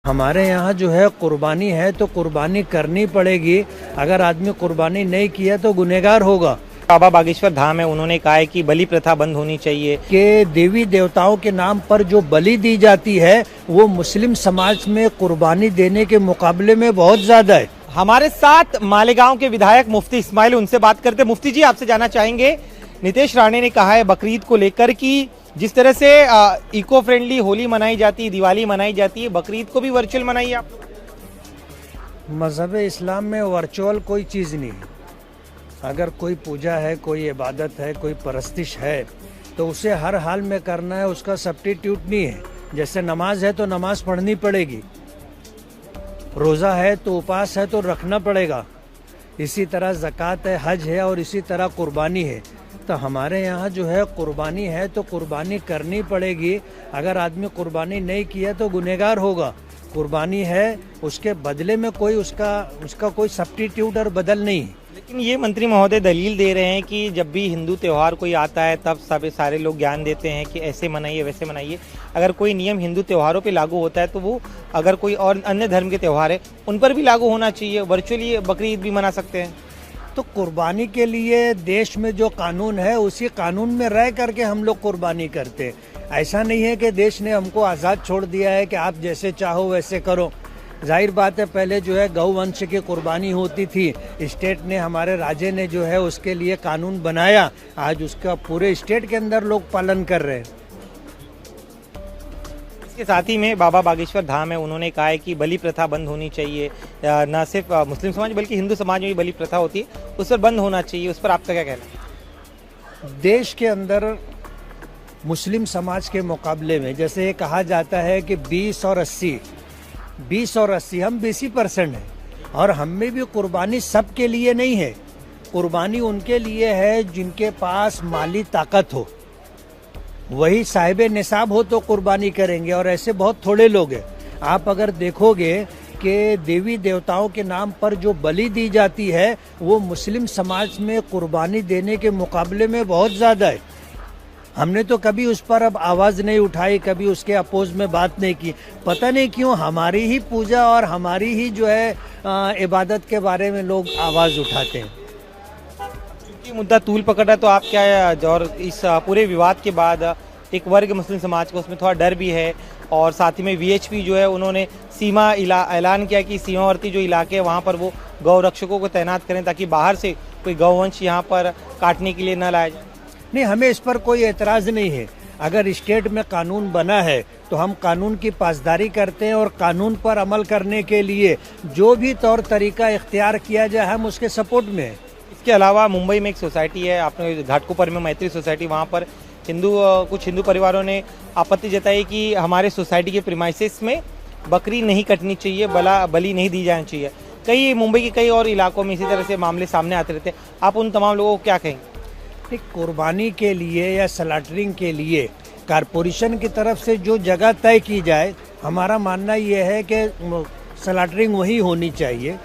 हमारे यहाँ जो है कुर्बानी है तो कुर्बानी करनी पड़ेगी। अगर आदमी कुर्बानी नहीं किया तो गुनहगार होगा। बाबा बागेश्वर धाम है, उन्होंने कहा है कि बलि प्रथा बंद होनी चाहिए। कि देवी देवताओं के नाम पर जो बलि दी जाती है वो मुस्लिम समाज में कुर्बानी देने के मुकाबले में बहुत ज्यादा है। हमारे साथ मालेगांव के विधायक मुफ्ती इस्माइल, उनसे बात करते। मुफ्ती जी, आपसे जानना चाहेंगे, नितेश राणे ने कहा है बकरीद को लेकर कि जिस तरह से इको फ्रेंडली होली मनाई जाती है, दिवाली मनाई जाती है, बकरीद को भी वर्चुअल मनाइए आप। मजहब इस्लाम में वर्चुअल कोई चीज़ नहीं है। अगर कोई पूजा है, कोई इबादत है, कोई परस्तिश है तो उसे हर हाल में करना है, उसका सब्स्टिट्यूट नहीं है। जैसे नमाज है तो नमाज पढ़नी पड़ेगी, रोज़ा है तो उपवास है तो रखना पड़ेगा, इसी तरह ज़कात है, हज है और इसी तरह कुर्बानी है। तो हमारे यहाँ जो है कुर्बानी है तो कुर्बानी करनी पड़ेगी। अगर आदमी कुर्बानी नहीं किया तो गुनहगार होगा। कुर्बानी है, उसके बदले में कोई उसका कोई सब्स्टिट्यूट और बदल नहीं है। लेकिन ये मंत्री महोदय दलील दे रहे हैं कि जब भी हिंदू त्योहार कोई आता है तब सारे लोग ज्ञान देते हैं कि ऐसे मनाइए, वैसे मनाइए। अगर कोई नियम हिंदू त्योहारों पे लागू होता है तो वो अगर कोई और अन्य धर्म के त्योहार है उन पर भी लागू होना चाहिए। वर्चुअली बकरीद भी मना सकते हैं। तो कुर्बानी के लिए देश में जो कानून है उसी कानून में रह करके हम लोग कुर्बानी करते हैं। ऐसा नहीं है कि देश ने हमको आज़ाद छोड़ दिया है कि आप जैसे चाहो वैसे करो। जाहिर बात है, पहले जो है गौवंश की कुर्बानी होती थी, स्टेट ने, हमारे राज्य ने जो है उसके लिए कानून बनाया। आज उसका पूरे स्टेट के अंदर लोग पालन कर रहे हैं। इसके साथ ही में बाबा बागेश्वर धाम है, उन्होंने कहा है कि बलि प्रथा बंद होनी चाहिए। न सिर्फ मुस्लिम समाज बल्कि हिंदू समाज में भी बलि प्रथा होती है, उस पर बंद होना चाहिए। उस पर आपका क्या कहना है? देश के अंदर मुस्लिम समाज के मुकाबले में जैसे ये कहा जाता है कि 20 और 80 हम 20% हैं, और हम में भी कुर्बानी सबके लिए नहीं है। कुर्बानी उनके लिए है जिनके पास माली ताकत हो, वही साहिब निसाब हो तो कुर्बानी करेंगे, और ऐसे बहुत थोड़े लोग हैं। आप अगर देखोगे कि देवी देवताओं के नाम पर जो बलि दी जाती है वो मुस्लिम समाज में कुर्बानी देने के मुकाबले में बहुत ज़्यादा है। हमने तो कभी उस पर अब आवाज़ नहीं उठाई, कभी उसके अपोज में बात नहीं की। पता नहीं क्यों हमारी ही पूजा और हमारी ही जो है इबादत के बारे में लोग आवाज़ उठाते हैं। क्योंकि मुद्दा तूल पकड़ा तो आप क्या है, और इस पूरे विवाद के बाद एक वर्ग मुस्लिम समाज को उसमें थोड़ा डर भी है, और साथ ही में वीएचपी जो है उन्होंने सीमा ऐलान किया कि सीमावर्ती जो इलाके हैं वहाँ पर वो गौ रक्षकों को तैनात करें ताकि बाहर से कोई गौवंश यहाँ पर काटने के लिए न लाया जाए। नहीं, हमें इस पर कोई एतराज़ नहीं है। अगर स्टेट में कानून बना है तो हम कानून की पासदारी करते हैं, और कानून पर अमल करने के लिए जो भी तौर तरीका इख्तियार किया जाए हम उसके सपोर्ट में हैं। इसके अलावा मुंबई में एक सोसाइटी है, आपने घाटकोपर में मैत्री सोसाइटी, वहाँ पर कुछ हिंदू परिवारों ने आपत्ति जताई कि हमारे सोसाइटी के प्रीमाइसेस में बकरी नहीं कटनी चाहिए, बलि नहीं दी जानी चाहिए। मुंबई के कई और इलाकों में इसी तरह से मामले सामने आते रहते हैं। आप उन तमाम लोगों को क्या कहेंगे? कुर्बानी के लिए या स्लॉटरिंग के लिए कारपोरेशन की तरफ से जो जगह तय की जाए, हमारा मानना ये है कि स्लॉटरिंग वही होनी चाहिए।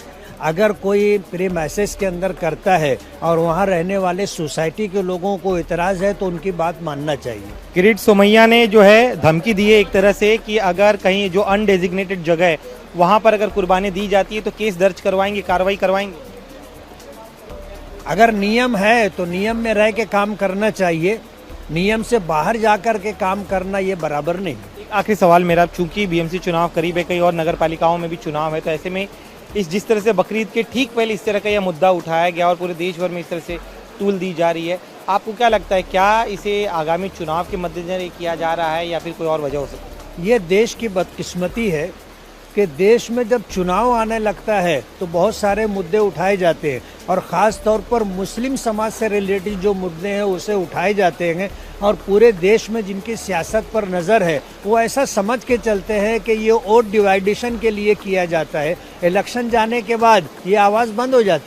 अगर कोई प्रीमाइसेस के अंदर करता है और वहाँ रहने वाले सोसाइटी के लोगों को इतराज़ है तो उनकी बात मानना चाहिए। किरीट सोमैया ने जो है धमकी दी है एक तरह से कि अगर कहीं जो अनडेजिग्नेटेड जगह है वहाँ पर अगर कुर्बानी दी जाती है तो केस दर्ज करवाएंगे, कार्रवाई करवाएंगे। अगर नियम है तो नियम में रह के काम करना चाहिए, नियम से बाहर जाकर के काम करना ये बराबर नहीं। आखिरी सवाल मेरा, चूंकि बीएमसी चुनाव करीब है, कई और नगर पालिकाओं में भी चुनाव है, तो ऐसे में जिस तरह से बकरीद के ठीक पहले इस तरह का यह मुद्दा उठाया गया और पूरे देश भर में इस तरह से तूल दी जा रही है, आपको क्या लगता है, क्या इसे आगामी चुनाव के मद्देनजर किया जा रहा है या फिर कोई और वजह हो सकती है? ये देश की बदकिस्मती है कि देश में जब चुनाव आने लगता है तो बहुत सारे मुद्दे उठाए जाते हैं, और ख़ास तौर पर मुस्लिम समाज से रिलेटेड जो मुद्दे हैं उसे उठाए जाते हैं, और पूरे देश में जिनकी सियासत पर नज़र है वो ऐसा समझ के चलते हैं कि ये वोट डिवाइडेशन के लिए किया जाता है। इलेक्शन जाने के बाद ये आवाज़ बंद हो जाती है।